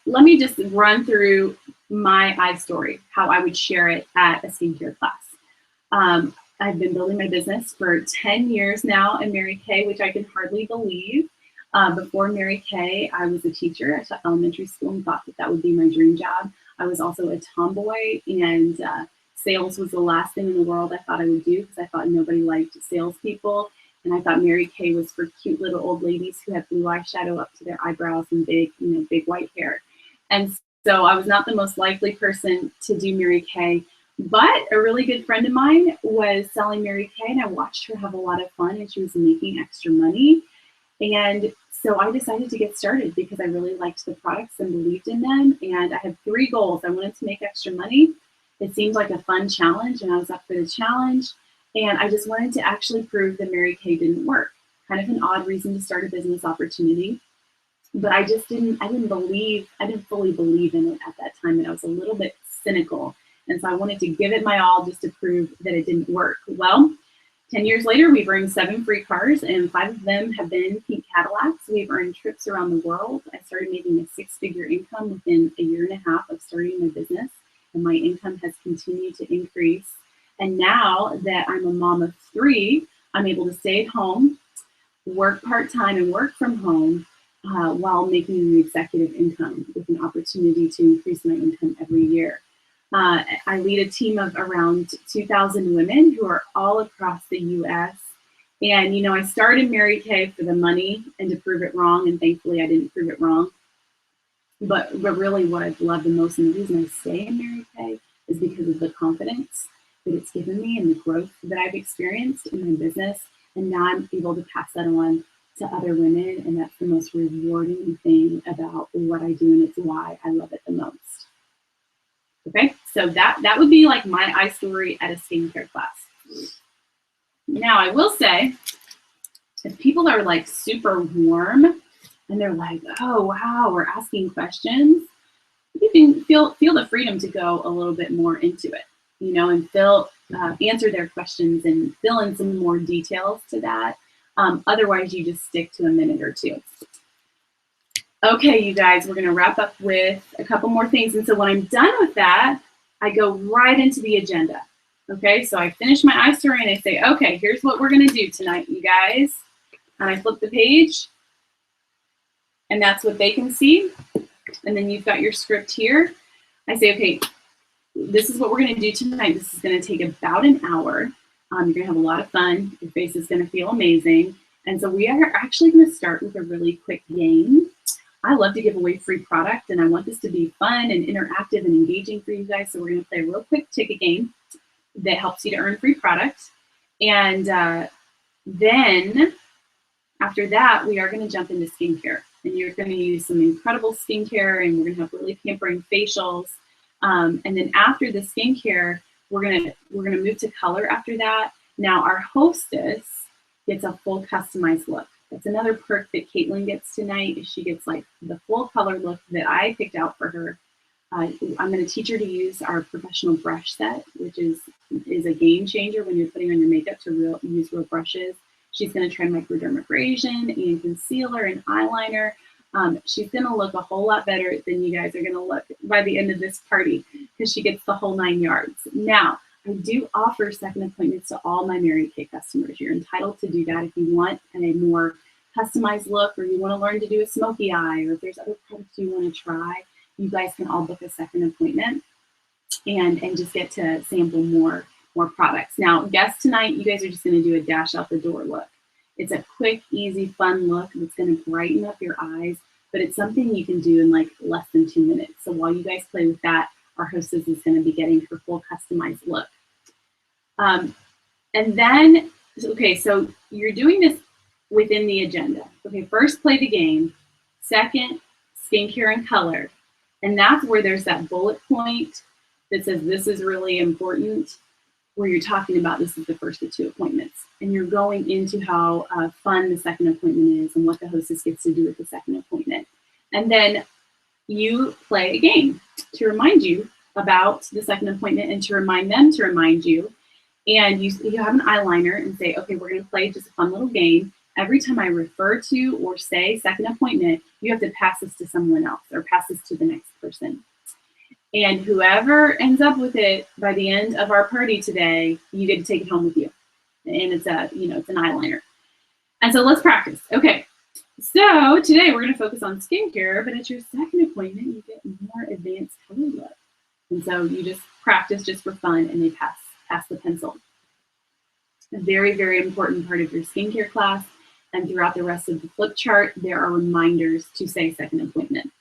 let me just run through my story, how I would share it at a skincare class. I've been building my business for 10 years now in Mary Kay, which I can hardly believe. Before Mary Kay, I was a teacher at elementary school and thought that would be my dream job. I was also a tomboy, and sales was the last thing in the world I thought I would do because I thought nobody liked salespeople. And I thought Mary Kay was for cute little old ladies who had blue eyeshadow up to their eyebrows and big white hair. And so I was not the most likely person to do Mary Kay. But a really good friend of mine was selling Mary Kay, and I watched her have a lot of fun, and she was making extra money. And so I decided to get started because I really liked the products and believed in them. And I had 3 goals. I wanted to make extra money. It seemed like a fun challenge, and I was up for the challenge. And I just wanted to actually prove that Mary Kay didn't work. Kind of an odd reason to start a business opportunity. But I didn't fully believe in it at that time. And I was a little bit cynical. And so I wanted to give it my all just to prove that it didn't work. Well, 10 years later, we've earned 7 free cars, and 5 of them have been pink Cadillacs. We've earned trips around the world. I started making a 6-figure income within a year and a half of starting my business, and my income has continued to increase. And now that I'm a mom of 3, I'm able to stay at home, work part-time, and work from home while making an executive income with an opportunity to increase my income every year. I lead a team of around 2,000 women who are all across the U.S. And, I started Mary Kay for the money and to prove it wrong. And thankfully, I didn't prove it wrong. But really what I've loved the most and the reason I stay in Mary Kay is because of the confidence that it's given me and the growth that I've experienced in my business. And now I'm able to pass that on to other women. And that's the most rewarding thing about what I do. And it's why I love it the most. Okay, so that would be like my story at a skincare class. Now, I will say, if people are like super warm and they're like, oh, wow, we're asking questions, you can feel the freedom to go a little bit more into it, and answer their questions and fill in some more details to that. Otherwise, you just stick to a minute or 2. Okay, you guys, we're going to wrap up with a couple more things. And so when I'm done with that, I go right into the agenda. Okay, so I finish my story and I say, okay, here's what we're going to do tonight, you guys. And I flip the page, and that's what they can see. And then you've got your script here. I say, okay, this is what we're going to do tonight. This is going to take about an hour. You're going to have a lot of fun. Your face is going to feel amazing. And so we are actually going to start with a really quick game. I love to give away free product, and I want this to be fun and interactive and engaging for you guys. So we're going to play a real quick ticket game that helps you to earn free product. And then after that, we are going to jump into skincare. And you're going to use some incredible skincare, and we're going to have really pampering facials. And then after the skincare, we're going to move to color after that. Now, our hostess gets a full customized look. That's another perk that Caitlin gets tonight. Is she gets like the full color look that I picked out for her. I'm going to teach her to use our professional brush set, which is a game changer when you're putting on your makeup to use real brushes. She's going to try microdermabrasion and concealer and eyeliner. She's going to look a whole lot better than you guys are going to look by the end of this party because she gets the whole 9 yards. Now, I do offer second appointments to all my Mary Kay customers. You're entitled to do that if you want a more customized look, or you want to learn to do a smoky eye, or if there's other products you want to try. You guys can all book a second appointment and just get to sample more products. Now, guess tonight, you guys are just going to do a dash out the door look. It's a quick, easy, fun look that's going to brighten up your eyes, but it's something you can do in like less than 2 minutes. So while you guys play with that, our hostess is going to be getting her full customized look. And then, okay, so you're doing this within the agenda. Okay, first play the game. Second, skincare and color. And that's where there's that bullet point that says this is really important, where you're talking about this is the first of 2 appointments. And you're going into how fun the second appointment is and what the hostess gets to do with the second appointment. And then you play a game to remind you about the second appointment and to remind them to remind you. And you have an eyeliner and say, okay, we're going to play just a fun little game. Every time I refer to or say second appointment, you have to pass this to someone else or pass this to the next person. And whoever ends up with it by the end of our party today, you get to take it home with you. And it's it's an eyeliner. And so let's practice. Okay. So today we're going to focus on skincare, but at your second appointment, you get more advanced color look. And so you just practice just for fun, and they pass the pencil. A very, very important part of your skincare class, and throughout the rest of the flip chart, there are reminders to say second appointment.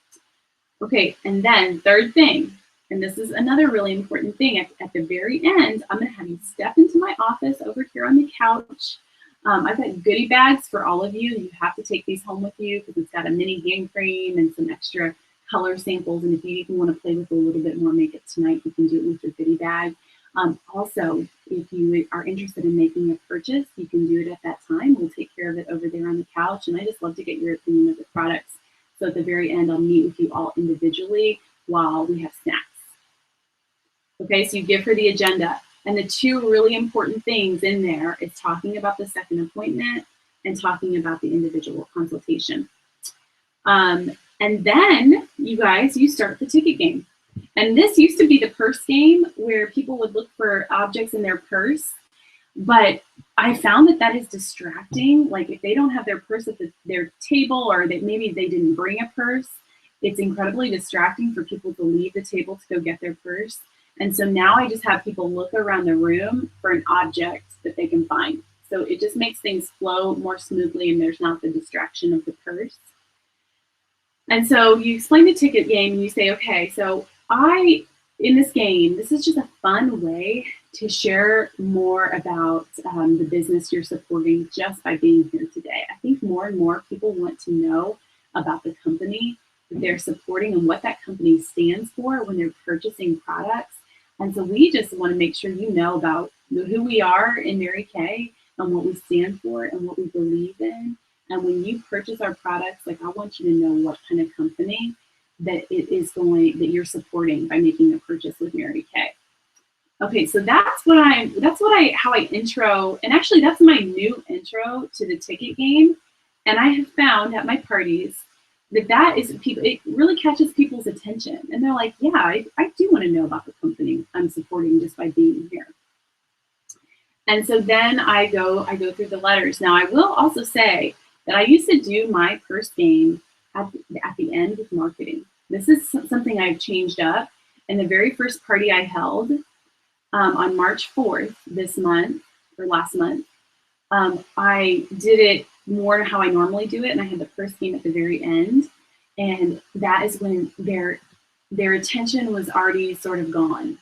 Okay, and then third thing, and this is another really important thing, at the very end, I'm going to have you step into my office over here on the couch. I've got goodie bags for all of you. You have to take these home with you because it's got a mini hand cream and some extra color samples. And if you even want to play with a little bit more makeup tonight, you can do it with your goodie bag. Also, if you are interested in making a purchase, you can do it at that time. We'll take care of it over there on the couch. And I just love to get your opinion of the products. So at the very end, I'll meet with you all individually while we have snacks. Okay, so you give her the agenda. And the 2 really important things in there is talking about the second appointment and talking about the individual consultation. And then, you guys, you start the ticket game. And this used to be the purse game where people would look for objects in their purse. But I found that is distracting. Like if they don't have their purse at their table, or that maybe they didn't bring a purse, it's incredibly distracting for people to leave the table to go get their purse. And so now I just have people look around the room for an object that they can find. So it just makes things flow more smoothly, and there's not the distraction of the purse. And so you explain the ticket game and you say, okay, so in this game, this is just a fun way to share more about the business you're supporting just by being here today. I think more and more people want to know about the company that they're supporting and what that company stands for when they're purchasing products. And so we just want to make sure you know about who we are in Mary Kay and what we stand for and what we believe in. And when you purchase our products, like I want you to know what kind of company that you're supporting by making a purchase with Mary Kay. Okay, so how I intro, and actually that's my new intro to the ticket game. And I have found at my parties it really catches people's attention. And they're like, yeah, I do want to know about the company I'm supporting just by being here. And so then I go through the letters. Now I will also say that I used to do my purse game at the end with marketing. This is something I've changed up. And the very first party I held on March 4th this month, or last month, I did it more how I normally do it, and I had the purse game at the very end. And that is when their attention was already sort of gone.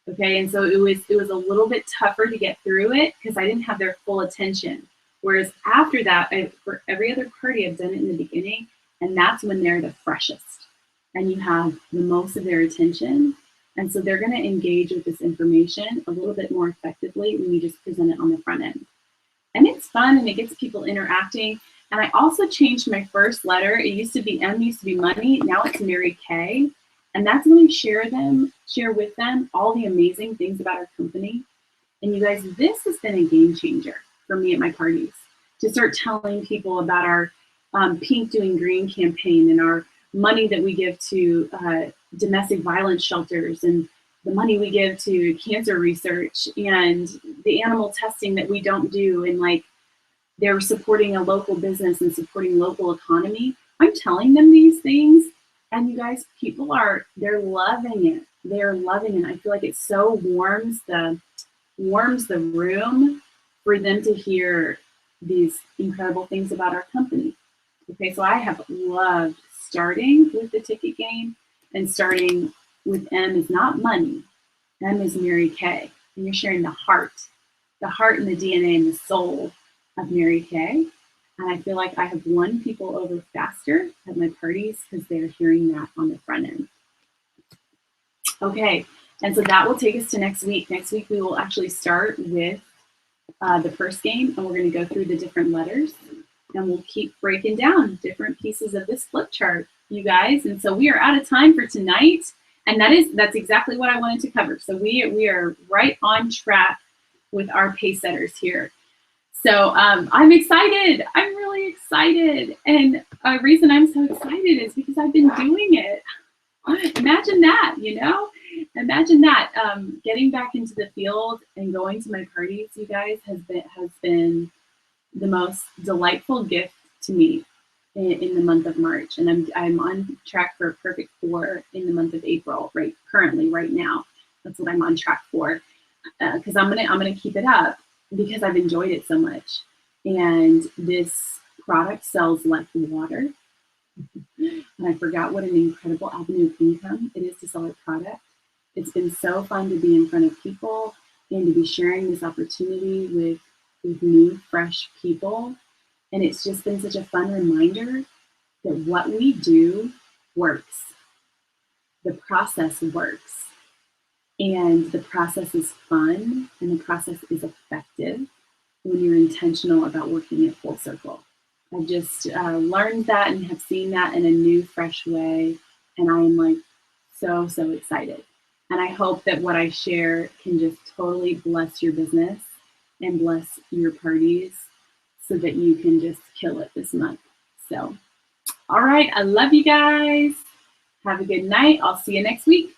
Okay, and so it was a little bit tougher to get through it because I didn't have their full attention. Whereas after that, for every other party, I've done it in the beginning, and that's when they're the freshest. And you have the most of their attention. And so they're going to engage with this information a little bit more effectively when you just present it on the front end. And it's fun, and it gets people interacting. And I also changed my first letter. It used to be M, used to be money. Now it's Mary Kay. And that's when I share with them all the amazing things about our company. And you guys, this has been a game changer for me at my parties, to start telling people about our Pink Doing Green campaign and our money that we give to domestic violence shelters, and the money we give to cancer research and the animal testing that we don't do, and like they're supporting a local business and supporting local economy. I'm telling them these things, and you guys, people they're loving it. They're loving it. I feel like it so warms the room for them to hear these incredible things about our company. Okay, so I have loved starting with the ticket game, and starting with M is not money. M is Mary Kay. And you're sharing the heart and the DNA and the soul of Mary Kay. And I feel like I have won people over faster at my parties because they're hearing that on the front end. Okay, and so that will take us to next week. Next week, we will actually start with the first game, and we're going to go through the different letters, and we'll keep breaking down different pieces of this flip chart, you guys. And so we are out of time for tonight, and that's exactly what I wanted to cover. So we are right on track with our pace setters here. So I'm excited. I'm really excited, and the reason I'm so excited is because I've been doing it. Imagine that, Imagine that. Getting back into the field and going to my parties, you guys, has been the most delightful gift to me in the month of March, and I'm on track for a perfect 4 in the month of April. Currently, right now, that's what I'm on track for, because I'm gonna keep it up because I've enjoyed it so much, and this product sells like water. And I forgot what an incredible avenue of income it is to sell a product. It's been so fun to be in front of people and to be sharing this opportunity with new, fresh people. And it's just been such a fun reminder that what we do works. The process works. And the process is fun, and the process is effective when you're intentional about working it full circle. I've just learned that and have seen that in a new, fresh way. And I am like so, so excited. And I hope that what I share can just totally bless your business and bless your parties so that you can just kill it this month. So, all right. I love you guys. Have a good night. I'll see you next week.